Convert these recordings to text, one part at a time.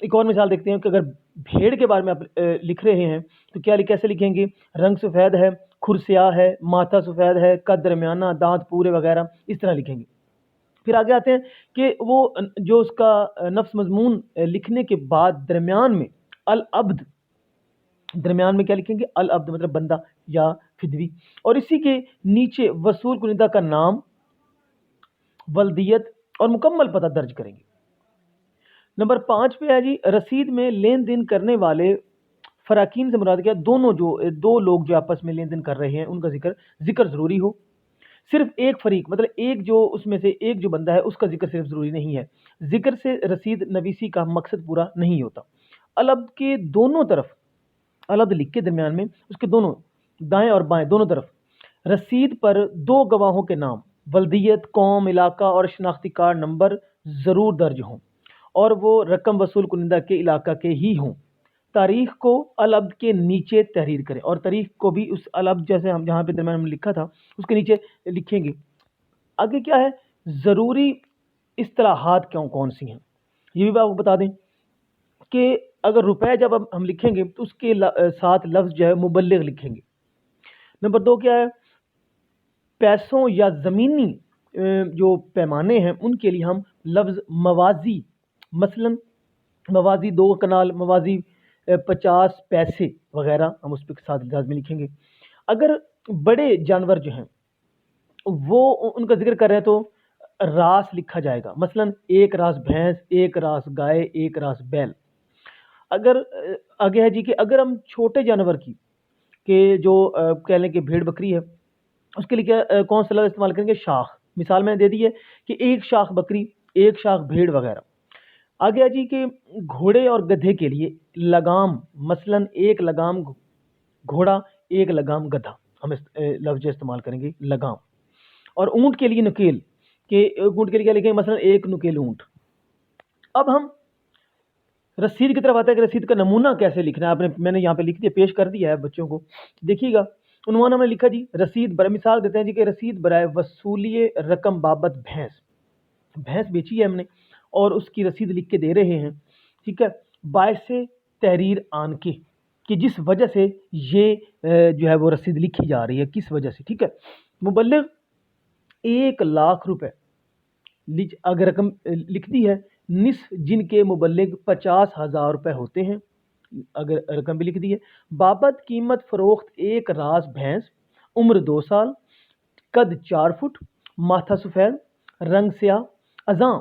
ایک اور مثال دیکھتے ہیں کہ اگر بھیڑ کے بارے میں آپ لکھ رہے ہیں تو کیسے لکھیں گے؟ رنگ سفید ہے، کھر سیاہ ہے، ماتھا سفید ہے، قد درمیانہ، دانت پورے وغیرہ اس طرح لکھیں گے۔ پھر آگے آتے ہیں کہ وہ جو اس کا نفس مضمون لکھنے کے بعد درمیان میں العبد، درمیان میں کیا لکھیں گے؟ العبد مطلب بندہ یا فدوی، اور اسی کے نیچے وصول کنندہ کا نام، ولدیت اور مکمل پتہ درج کریں گے۔ نمبر 5 پہ ہے جی رسید میں لین دین کرنے والے فراقین سے مراد کیا؟ دو لوگ جو آپس میں لین دین کر رہے ہیں ان کا ذکر ضروری ہو۔ صرف ایک فریق مطلب ایک جو اس میں سے ایک جو بندہ ہے اس کا ذکر صرف ضروری نہیں ہے۔ ذکر سے رسید نویسی کا مقصد پورا نہیں ہوتا۔ العبد کے دونوں طرف، العبد لکھ کے درمیان میں اس کے دونوں دائیں اور بائیں دونوں طرف رسید پر 2 گواہوں کے نام، ولدیت، قوم، علاقہ اور شناختی کارڈ نمبر ضرور درج ہوں، اور وہ رقم وصول کنندہ کے علاقہ کے ہی ہوں۔ تاریخ کو العبد کے نیچے تحریر کریں، اور تاریخ کو بھی اس العبد جیسے ہم جہاں پہ درمیان میں لکھا تھا اس کے نیچے لکھیں گے۔ آگے کیا ہے؟ ضروری اصطلاحات کون سی ہیں یہ بھی آپ کو بتا دیں کہ اگر روپے جب ہم لکھیں گے تو اس کے ساتھ لفظ جو ہے مبلغ لکھیں گے۔ نمبر 2 کیا ہے؟ پیسوں یا زمینی جو پیمانے ہیں ان کے لیے ہم لفظ موازی، مثلا موازی 2 کنال، موازی 50 پیسے وغیرہ ہم اس پہ ساتھ لازمی لکھیں گے۔ اگر بڑے جانور جو ہیں وہ ان کا ذکر کر رہے ہیں تو راس لکھا جائے گا، مثلا 1 راس بھینس، 1 راس گائے، 1 راس بیل۔ اگر آگے ہے جی کہ اگر ہم چھوٹے جانور کی کہ جو کہہ لیں کہ بھیڑ بکری ہے اس کے لیے کون سا لفظ استعمال کریں گے؟ شاخ۔ مثال میں نے دے دی ہے کہ 1 شاخ بکری، 1 شاخ بھیڑ وغیرہ۔ آگے ہے جی کہ گھوڑے اور گدھے کے لیے لگام، مثلا 1 لگام گھوڑا، 1 لگام گدھا، ہم لفظ استعمال کریں گے لگام۔ اور اونٹ کے لیے نکیل، کہ اونٹ کے لیے کیا لکھیں گے؟ مثلا 1 نکیل اونٹ۔ اب ہم رسید کی طرف آتا ہے کہ رسید کا نمونہ کیسے لکھنا ہے۔ میں نے یہاں پہ لکھ دیا، پیش کر دیا ہے بچوں کو، دیکھیے گا۔ عنوان ہم نے لکھا جی رسید برائے، مثال دیتے ہیں جی کہ رسید برائے وصولی رقم بابت بھینس بیچی ہے ہم نے اور اس کی رسید لکھ کے دے رہے ہیں، ٹھیک ہے، باعث تحریر آن کے، کہ جس وجہ سے یہ جو ہے وہ رسید لکھی جا رہی ہے، کس وجہ سے، ٹھیک ہے۔ مبلغ 1 لاکھ روپے اگر رقم لکھ دی ہے، نصف جن کے مبلغ 50,000 روپے ہوتے ہیں، اگر رقم بھی لکھ دی ہے۔ بابت قیمت فروخت 1 راس بھینس، عمر 2 سال، قد 4 فٹ، ماتھا سفید، رنگ سیاہ، ازاں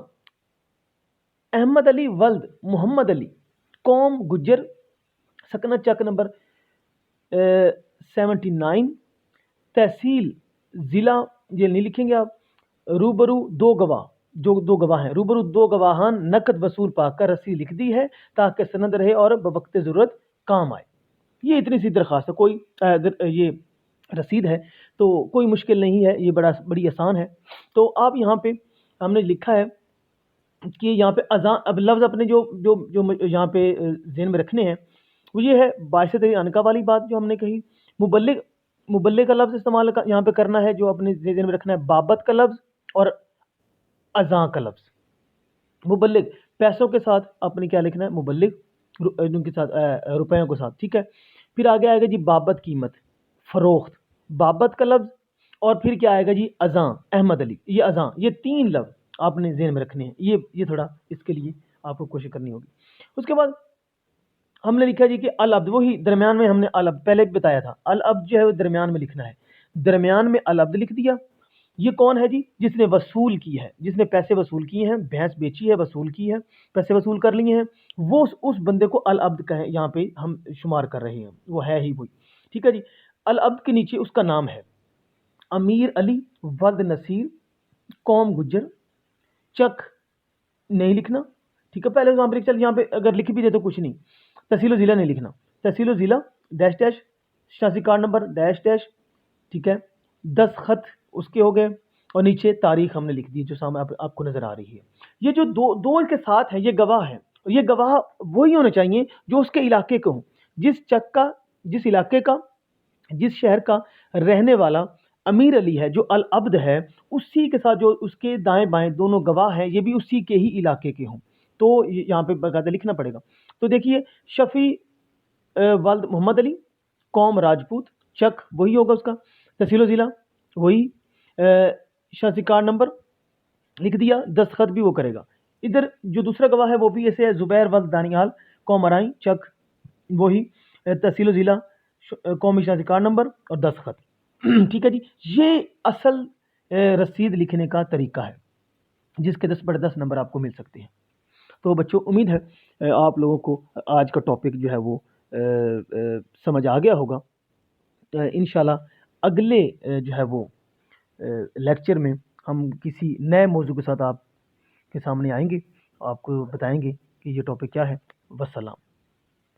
احمد علی ولد محمد علی، قوم گجر، سکنہ چک نمبر 79، تحصیل ضلع، یہ نہیں لکھیں گے آپ۔ روبرو 2 گواہ، جو 2 گواہ ہیں، روبرو 2 گواہان نقد وصول پا کر رسید لکھ دی ہے تاکہ سند رہے اور بوقت ضرورت کام آئے۔ یہ اتنی سی درخواست ہے، کوئی یہ رسید ہے تو کوئی مشکل نہیں ہے، یہ بڑی آسان ہے۔ تو آپ یہاں پہ ہم نے لکھا ہے کہ یہاں پہ اذان، اب لفظ اپنے جو یہاں پہ ذہن میں رکھنے ہیں وہ یہ ہے، باعث تحریر عنقا والی بات جو ہم نے کہی، مبلغ کا لفظ استعمال یہاں پہ کرنا ہے جو اپنے ذہن میں رکھنا ہے، بابت کا لفظ اور اذان کا لفظ۔ مبلغ پیسوں کے ساتھ اپنے کیا لکھنا ہے؟ مبلغ ان کے ساتھ روپیوں کے ساتھ، ٹھیک ہے۔ پھر آگے آئے گا جی بابت قیمت، فروخت، بابت کا لفظ، اور پھر کیا آئے گا جی اذان، احمد علی، یہ اذان، یہ 3 لفظ آپ نے ذہن میں رکھنے ہیں۔ یہ تھوڑا اس کے لیے آپ کو کوشش کرنی ہوگی۔ اس کے بعد ہم نے لکھا جی کہ العبد، وہی درمیان میں ہم نے العبد پہلے بھی بتایا تھا، العبد جو ہے وہ درمیان میں لکھنا ہے، درمیان میں العبد لکھ دیا۔ یہ کون ہے جی؟ جس نے وصول کی ہے، جس نے پیسے وصول کیے ہیں، بھینس بیچی ہے، وصول کی ہے، پیسے وصول کر لیے ہیں، وہ اس بندے کو العبد کہیں، یہاں پہ ہم شمار کر رہے ہیں، وہ ہے ہی وہی، ٹھیک ہے جی۔ العبد کے نیچے اس کا نام ہے، امیر علی ولد نصیر، قوم گجر، چک نہیں لکھنا، ٹھیک ہے، پہلے وہاں پہ چل، یہاں پہ اگر لکھ بھی دے تو کچھ نہیں، تحصیل و ضلع نہیں لکھنا، تحصیل و ضلع ڈیش ڈیش، شناختی کارڈ نمبر ڈیش ڈیش، ٹھیک ہے، 10 خط اس کے ہو گئے، اور نیچے تاریخ ہم نے لکھ دی جو سامنے آپ کو نظر آ رہی ہے۔ یہ جو دو ان کے ساتھ ہیں یہ گواہ ہیں، اور یہ گواہ وہی ہونے چاہیے جو اس کے علاقے کے ہوں، جس چک کا، جس علاقے کا، جس شہر کا رہنے والا امیر علی ہے جو العبد ہے، اسی کے ساتھ جو اس کے دائیں بائیں دونوں گواہ ہیں یہ بھی اسی کے ہی علاقے کے ہوں، تو یہاں پہ باقاعدہ لکھنا پڑے گا. تو دیکھیے شفیع والد محمد علی، قوم راجپوت، چک وہی ہوگا اس کا، تحصیل و ضلع وہی، شناختی کارڈ نمبر لکھ دیا، دستخط بھی وہ کرے گا. ادھر جو دوسرا گواہ ہے وہ بھی ایسے ہے، زبیر ولد دانیال، قوم ارائیں، چک وہی، تحصیل و ضلع، قومی شناختی کارڈ نمبر اور دستخط. ٹھیک ہے جی. یہ اصل رسید لکھنے کا طریقہ ہے جس کے 10/10 نمبر آپ کو مل سکتے ہیں. تو بچوں امید ہے آپ لوگوں کو آج کا ٹاپک جو ہے وہ سمجھ آ گیا ہوگا. انشاءاللہ اگلے جو ہے وہ لیکچر میں ہم کسی نئے موضوع کے ساتھ آپ کے سامنے آئیں گے، آپ کو بتائیں گے کہ یہ ٹاپک کیا ہے. والسلام.